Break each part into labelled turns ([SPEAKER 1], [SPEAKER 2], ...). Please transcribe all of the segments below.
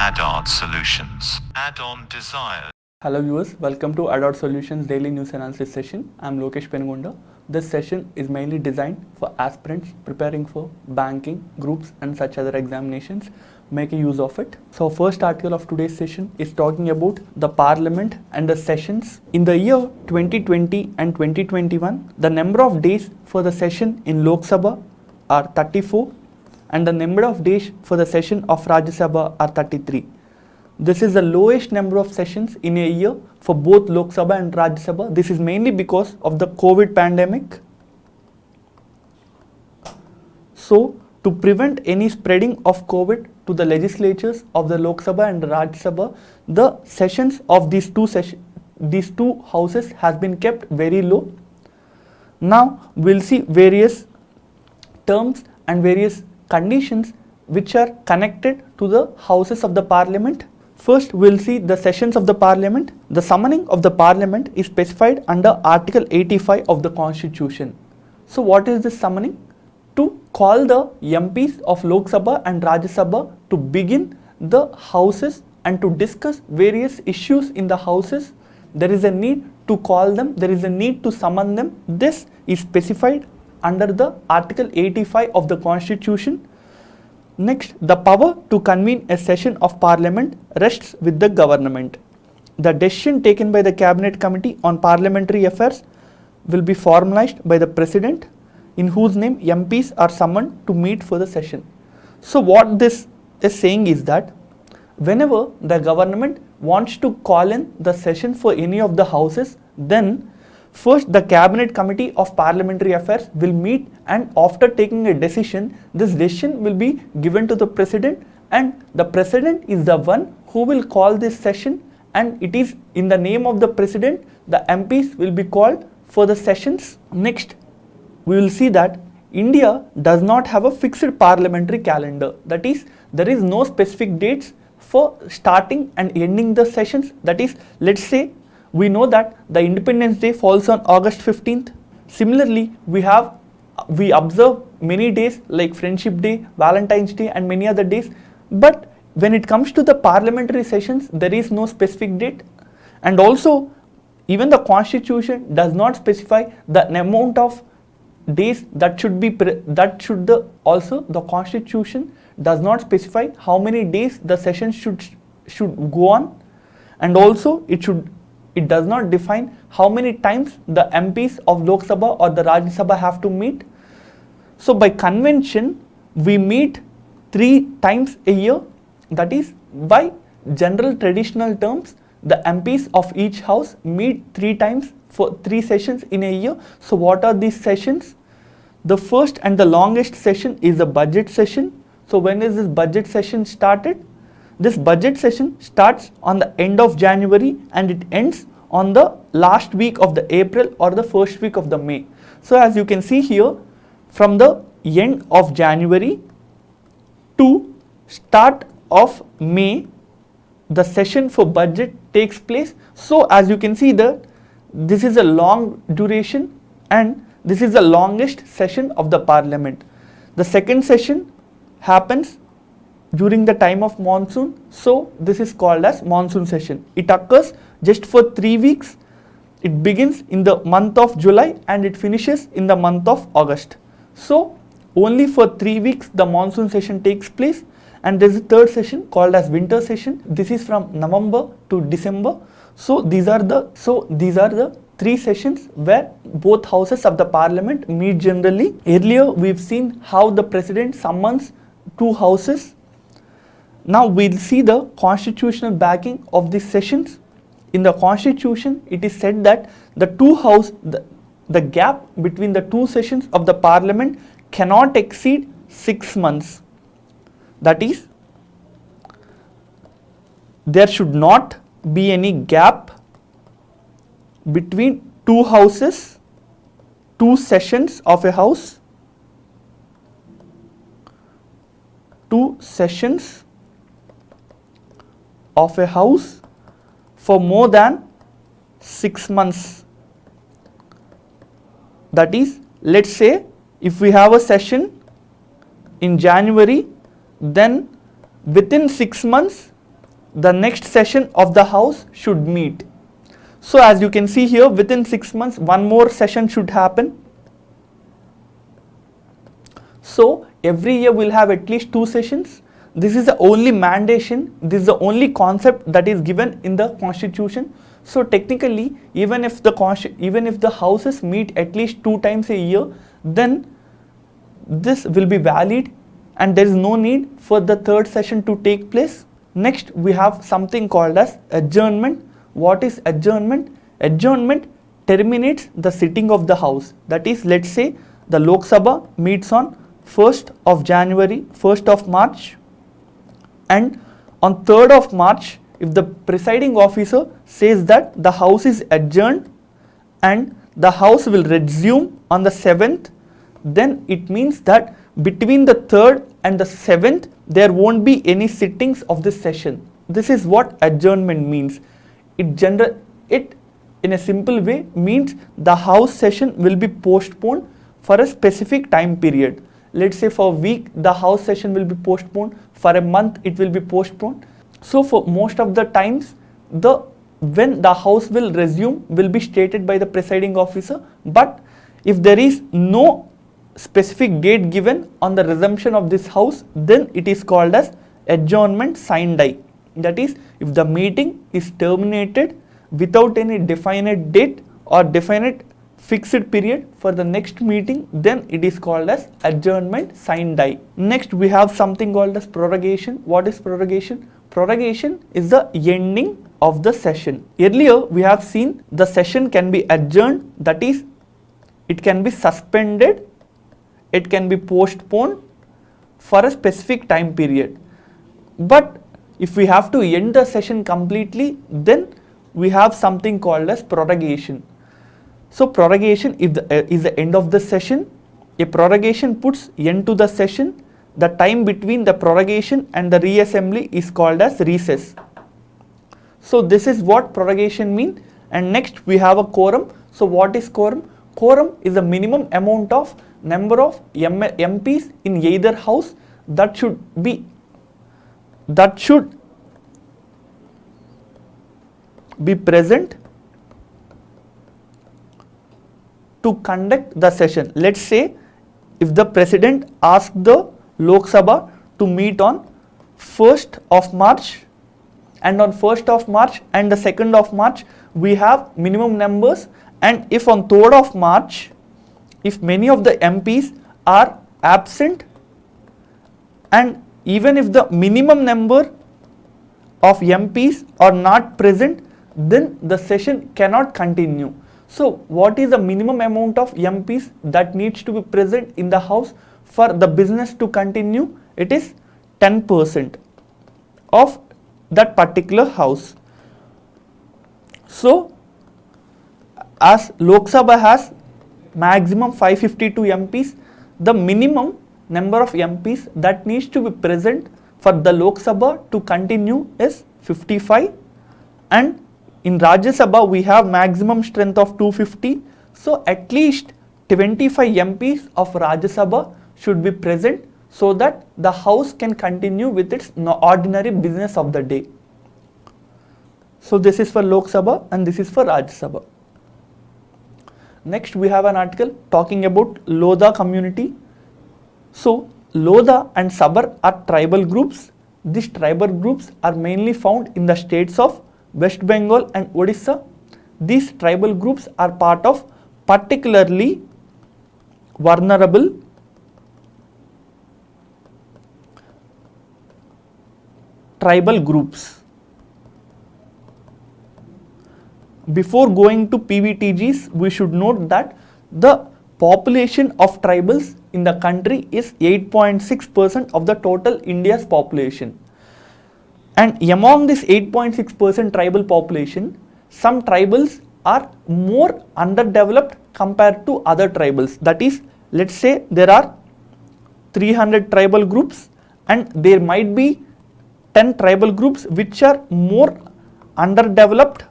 [SPEAKER 1] Add-on Solutions. Add-on Desire.
[SPEAKER 2] Hello viewers, welcome to Add-on Solutions Daily News Analysis session. I am Lokesh Pengonda. This session is mainly designed for aspirants preparing for banking, groups and such other examinations. Make a use of it. So first article of today's session is talking about the parliament and the sessions. In the year 2020 and 2021, the number of days for the session in Lok Sabha are 34 and the number of days for the session of Rajya Sabha are 33. This is the lowest number of sessions in a year for both Lok Sabha and Rajya Sabha. This is mainly because of the COVID pandemic. So, to prevent any spreading of COVID to the legislatures of the Lok Sabha and Rajya Sabha, the sessions of these two houses has been kept very low. Now, we'll see various terms and various conditions which are connected to the houses of the parliament. First, we'll see the sessions of the parliament. The summoning of the parliament is specified under Article 85 of the Constitution. So, what is this summoning? To call the MPs of Lok Sabha and Rajya Sabha to begin the houses and to discuss various issues in the houses. There is a need to call them, there is a need to summon them. This is specified under the Article 85 of the Constitution. Next, the power to convene a session of parliament rests with the government. The decision taken by the Cabinet Committee on Parliamentary Affairs will be formalized by the President, in whose name MPs are summoned to meet for the session. So what this is saying is that whenever the government wants to call in the session for any of the houses, then first the Cabinet Committee of Parliamentary Affairs will meet, and after taking a decision, this decision will be given to the President, and the President is the one who will call this session, and it is in the name of the President the MPs will be called for the sessions. Next, we will see that India does not have a fixed parliamentary calendar. That is, there is no specific dates for starting and ending the sessions. That is, let's say we know that the Independence Day falls on August 15th. Similarly, we observe many days like Friendship Day, Valentine's Day and many other days. But when it comes to the parliamentary sessions, there is no specific date. And also, even the Constitution does not specify the amount of days that should be, also the Constitution does not specify how many days the session should go on. And also, it does not define how many times the MPs of Lok Sabha or the Rajya Sabha have to meet. So by convention, we meet 3 times a year. That is, by general traditional terms, the MPs of each house meet 3 times for 3 sessions in a year. So what are these sessions? The first and the longest session is the budget session. So when is this budget session started? This budget session starts on the end of January and it ends on the last week of the April or the first week of the May. So as you can see here, from the end of January to start of May, the session for budget takes place. So as you can see that this is a long duration and this is the longest session of the parliament. The second session happens during the time of monsoon, so this is called as monsoon session. It occurs just for 3 weeks. It begins in the month of July and it finishes in the month of August. So only for 3 weeks the monsoon session takes place, and there is a third session called as winter session. This is from November to December. So these are the 3 sessions where both houses of the parliament meet generally. Earlier we've seen how the president summons 2 houses. Now we'll see the constitutional backing of these sessions. In the Constitution, it is said that the gap between the 2 sessions of the parliament cannot exceed 6 months. That is, there should not be any gap between 2 houses, 2 sessions of a house, 2 sessions of a house for more than 6 months. That is, let's say if we have a session in January, then within 6 months the next session of the house should meet. So as you can see here, within 6 months one more session should happen. So every year we'll have at least 2 sessions. This is the only mandation, this is the only concept that is given in the constitution. So technically, even if the houses meet at least 2 times a year, then this will be valid and there is no need for the third session to take place. Next, we have something called as adjournment. What is adjournment? Adjournment terminates the sitting of the house. That is, let's say the Lok Sabha meets on 1st of January, 1st of March, and on 3rd of March, if the presiding officer says that the house is adjourned and the house will resume on the 7th, then it means that between the 3rd and the 7th, there won't be any sittings of this session. This is what adjournment means. It in a simple way means the house session will be postponed for a specific time period. Let's say for a week the house session will be postponed, for a month it will be postponed. So for most of the times, when the house will resume will be stated by the presiding officer, but if there is no specific date given on the resumption of this house, then it is called as adjournment sine die. That is, if the meeting is terminated without any definite date or definite fixed period for the next meeting, then it is called as adjournment sine die. Next, we have something called as prorogation. What is prorogation? Prorogation is the ending of the session. Earlier, we have seen the session can be adjourned, that is, it can be suspended, it can be postponed for a specific time period. But if we have to end the session completely, then we have something called as prorogation. So prorogation is the end of the session. A prorogation puts end to the session. The time between the prorogation and the reassembly is called as recess. So this is what prorogation means. And next we have a quorum. So what is quorum? Quorum is the minimum amount of number of MPs in either house that should be present to conduct the session. Let's say if the president asks the Lok Sabha to meet on 1st of March, and on 1st of March and the 2nd of March we have minimum numbers, and if on 3rd of March, if many of the MPs are absent, and even if the minimum number of MPs are not present, then the session cannot continue. So what is the minimum amount of MPs that needs to be present in the house for the business to continue? It is 10% of that particular house. So as Lok Sabha has maximum 552 MPs, the minimum number of MPs that needs to be present for the Lok Sabha to continue is 55, and in Rajya Sabha we have maximum strength of 250. So at least 25 MPs of Rajya Sabha should be present so that the house can continue with its ordinary business of the day. So this is for Lok Sabha and this is for Rajya Sabha. Next we have an article talking about Lodha community. So Lodha and Sabar are tribal groups. These tribal groups are mainly found in the states of West Bengal and Odisha. These tribal groups are part of particularly vulnerable tribal groups. Before going to PVTGs, we should note that the population of tribals in the country is 8.6% of the total India's population. And among this 8.6% tribal population, some tribals are more underdeveloped compared to other tribals. That is, let's say there are 300 tribal groups and there might be 10 tribal groups which are more underdeveloped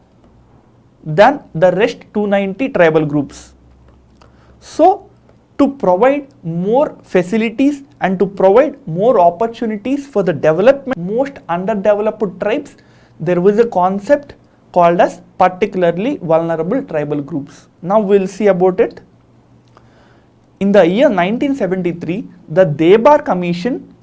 [SPEAKER 2] than the rest 290 tribal groups. So to provide more facilities and to provide more opportunities for the development most underdeveloped tribes, there was a concept called as particularly vulnerable tribal groups. Now we'll see about it. In the year 1973, the Debar Commission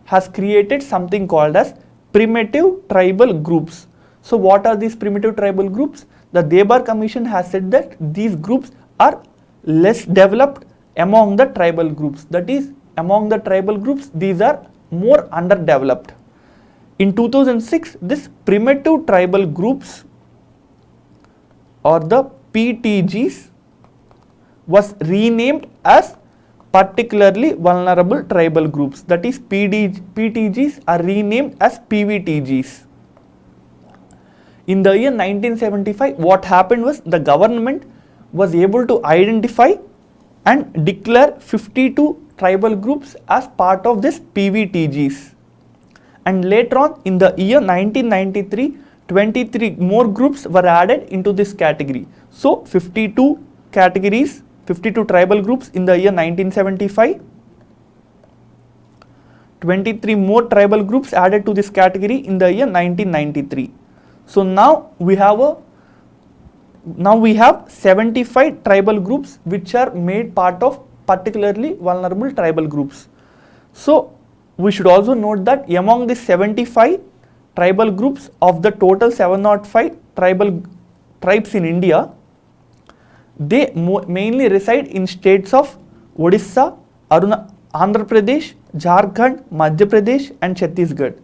[SPEAKER 2] has created something called as primitive tribal groups. So what are these primitive tribal groups? The Debar Commission has said that these groups are less developed among the tribal groups. That is, among the tribal groups, these are more underdeveloped. In 2006, this primitive tribal groups or the PTGs was renamed as particularly vulnerable tribal groups. That is, PTGs are renamed as PVTGs. In the year 1975, what happened was the government was able to identify and declare 52 tribal groups as part of this PVTGs. And later on in the year 1993, 23 more groups were added into this category. So 52 categories, 52 tribal groups in the year 1975, 23 more tribal groups added to this category in the year 1993. So now we have 75 tribal groups which are made part of particularly vulnerable tribal groups. So we should also note that among the 75 tribal groups of the total 705 tribes in India, they mainly reside in states of Odisha, Andhra Pradesh, Jharkhand, Madhya Pradesh and Chhattisgarh.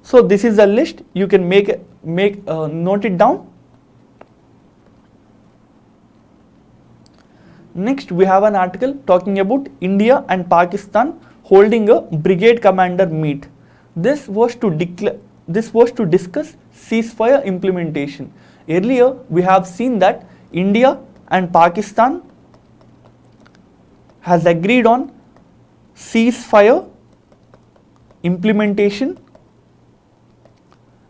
[SPEAKER 2] So this is the list. You can note it down. Next, we have an article talking about India and Pakistan holding a brigade commander meet. This was to discuss ceasefire implementation. Earlier, we have seen that India and Pakistan has agreed on ceasefire implementation,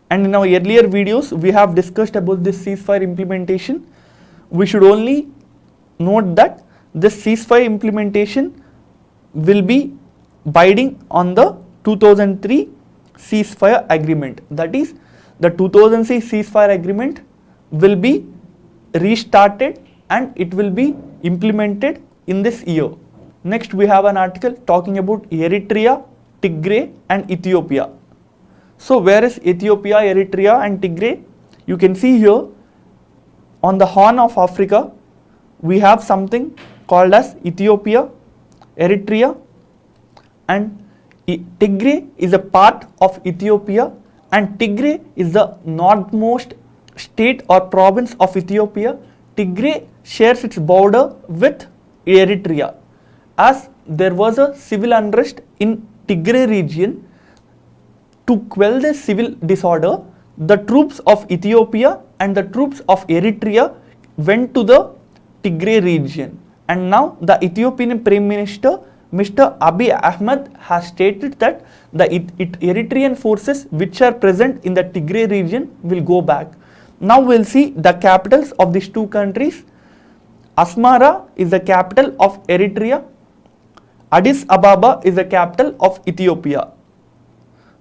[SPEAKER 2] and in our earlier videos we have discussed about this ceasefire implementation. We should only note that this ceasefire implementation will be binding on the 2003 ceasefire agreement. That is, the 2003 ceasefire agreement will be restarted and it will be implemented in this year. Next, we have an article talking about Eritrea, Tigray and Ethiopia. So where is Ethiopia, Eritrea and Tigray? You can see here on the Horn of Africa, we have something called as Ethiopia, Eritrea, and Tigray is a part of Ethiopia, and Tigray is the northmost state or province of Ethiopia. Tigray shares its border with Eritrea. As there was a civil unrest in Tigray region, to quell the civil disorder, the troops of Ethiopia and the troops of Eritrea went to the Tigray region. And now the Ethiopian Prime Minister Mr. Abiy Ahmed has stated that the Eritrean forces which are present in the Tigray region will go back. Now we'll see the capitals of these two countries. Asmara is the capital of Eritrea. Addis Ababa is the capital of Ethiopia.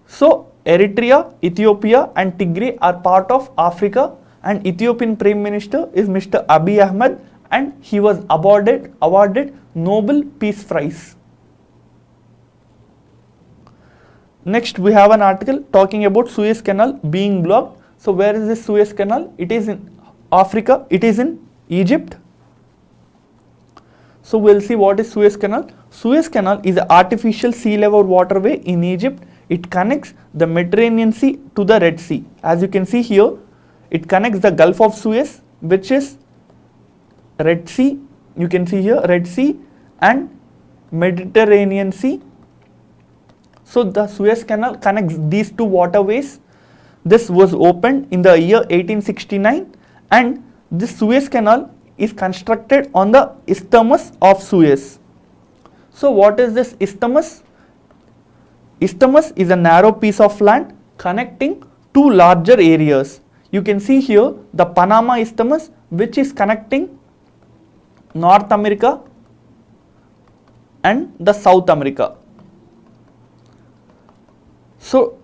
[SPEAKER 2] So Eritrea, Ethiopia and Tigray are part of Africa, and Ethiopian Prime Minister is Mr. Abiy Ahmed, and he was awarded Nobel Peace Prize. Next, we have an article talking about Suez Canal being blocked. So where is this Suez Canal? It is in Africa, it is in Egypt. So we'll see what is Suez Canal. Suez Canal is an artificial sea level waterway in Egypt. It connects the Mediterranean Sea to the Red Sea. As you can see here, it connects the Gulf of Suez, which is Red Sea. You can see here Red Sea and Mediterranean Sea. So the Suez Canal connects these two waterways. This was opened in the year 1869, and this Suez Canal is constructed on the Isthmus of Suez. So what is this isthmus? Isthmus is a narrow piece of land connecting two larger areas. You can see here the Panama Isthmus, which is connecting North America and the South America. So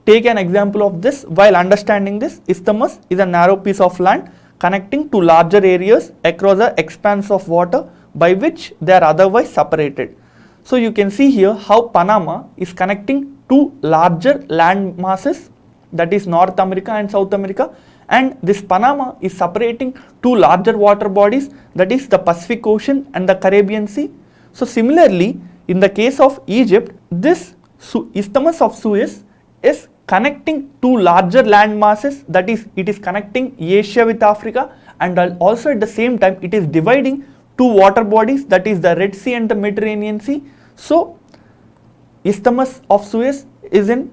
[SPEAKER 2] take an example of this. While understanding this, isthmus is a narrow piece of land connecting two larger areas across an expanse of water by which they are otherwise separated. So you can see here how Panama is connecting two larger land masses, that is North America and South America, and this Panama is separating two larger water bodies, that is the Pacific Ocean and the Caribbean Sea. So similarly, in the case of Egypt, this Isthmus of Suez is connecting two larger land masses, that is it is connecting Asia with Africa, and also at the same time it is dividing two water bodies, that is the Red Sea and the Mediterranean Sea. So Isthmus of Suez is in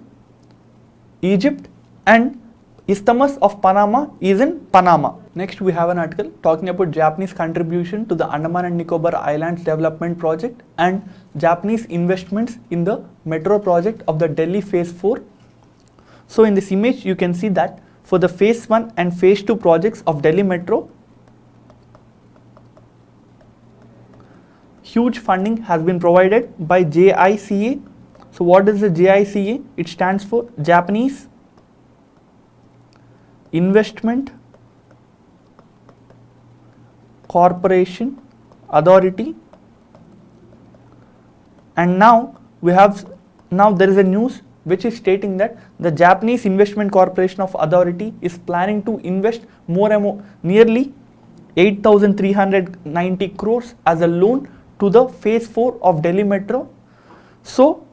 [SPEAKER 2] Egypt and Isthmus of Panama is in Panama. Next we have an article talking about Japanese contribution to the Andaman and Nicobar Islands Development Project and Japanese investments in the metro project of the Delhi Phase 4. So in this image you can see that for the Phase 1 and Phase 2 projects of Delhi Metro, huge funding has been provided by JICA. So what is the JICA? It stands for Japanese Investment Corporation Authority. And now there is a news which is stating that the Japanese Investment Corporation of Authority is planning to invest nearly 8,390 crores as a loan to the Phase 4 of Delhi Metro. So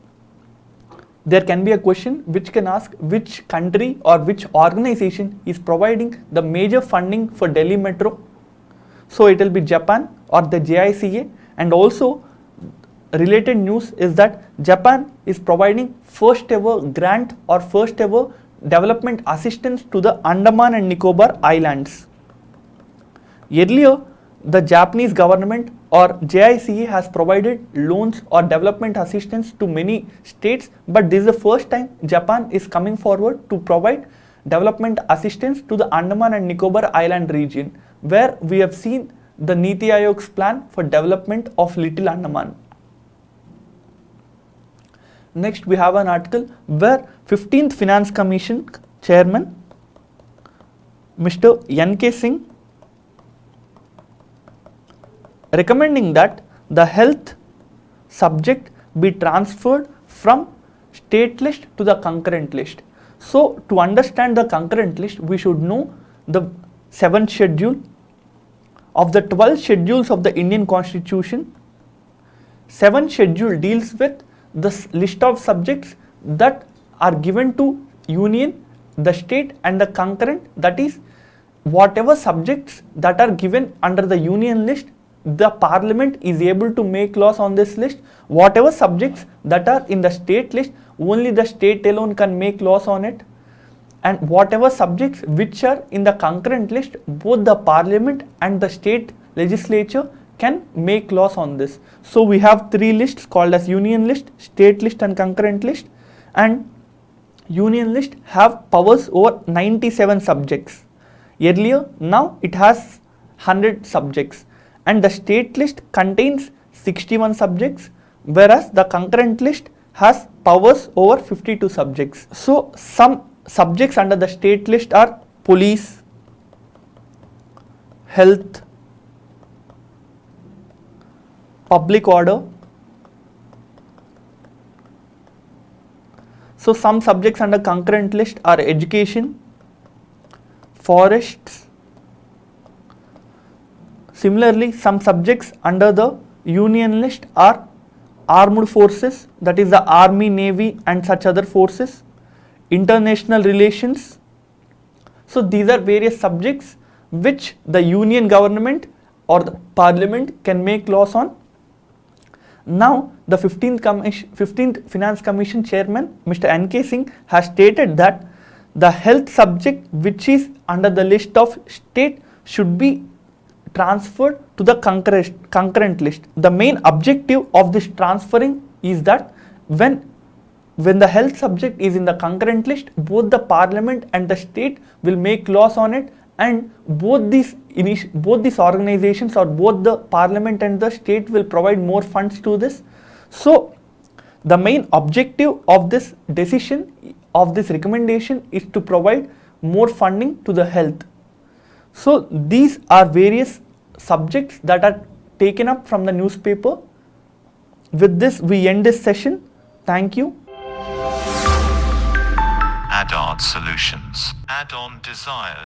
[SPEAKER 2] there can be a question which can ask which country or which organization is providing the major funding for Delhi Metro. So it will be Japan or the JICA, and also related news is that Japan is providing first ever grant or first ever development assistance to the Andaman and Nicobar Islands. Earlier, the Japanese government or JICA has provided loans or development assistance to many states, but this is the first time Japan is coming forward to provide development assistance to the Andaman and Nicobar Island region, where we have seen the Niti Aayog's plan for development of Little Andaman. Next we have an article where 15th Finance Commission Chairman Mr. N.K. Singh recommending that the health subject be transferred from state list to the concurrent list. So to understand the concurrent list, we should know the 7th schedule. Of the 12 schedules of the Indian Constitution, 7th schedule deals with the list of subjects that are given to union, the state and the concurrent, that is whatever subjects that are given under the union list, the parliament is able to make laws on this list. Whatever subjects that are in the state list, only the state alone can make laws on it, and whatever subjects which are in the concurrent list, both the parliament and the state legislature can make laws on this. So we have three lists called as union list, state list and concurrent list, and union list have powers over 97 subjects. Earlier, now it has 100 subjects, and the state list contains 61 subjects, whereas the concurrent list has powers over 52 subjects. So some subjects under the state list are police, health, public order. So some subjects under concurrent list are education, forests. Similarly, some subjects under the union list are armed forces, that is the army, navy and such other forces, international relations. So these are various subjects which the union government or the parliament can make laws on. Now the 15th Finance Commission Chairman Mr. N.K. Singh has stated that the health subject which is under the list of state should be transferred to the concurrent list. The main objective of this transferring is that when the health subject is in the concurrent list, both the parliament and the state will make laws on it, and both these organizations or both the parliament and the state will provide more funds to this. So The main objective of this decision, of this recommendation, is to provide more funding to the health. So these are various subjects that are taken up from the newspaper. With this, we end this session. Thank you.
[SPEAKER 1] Add-on solutions. Add-on desires.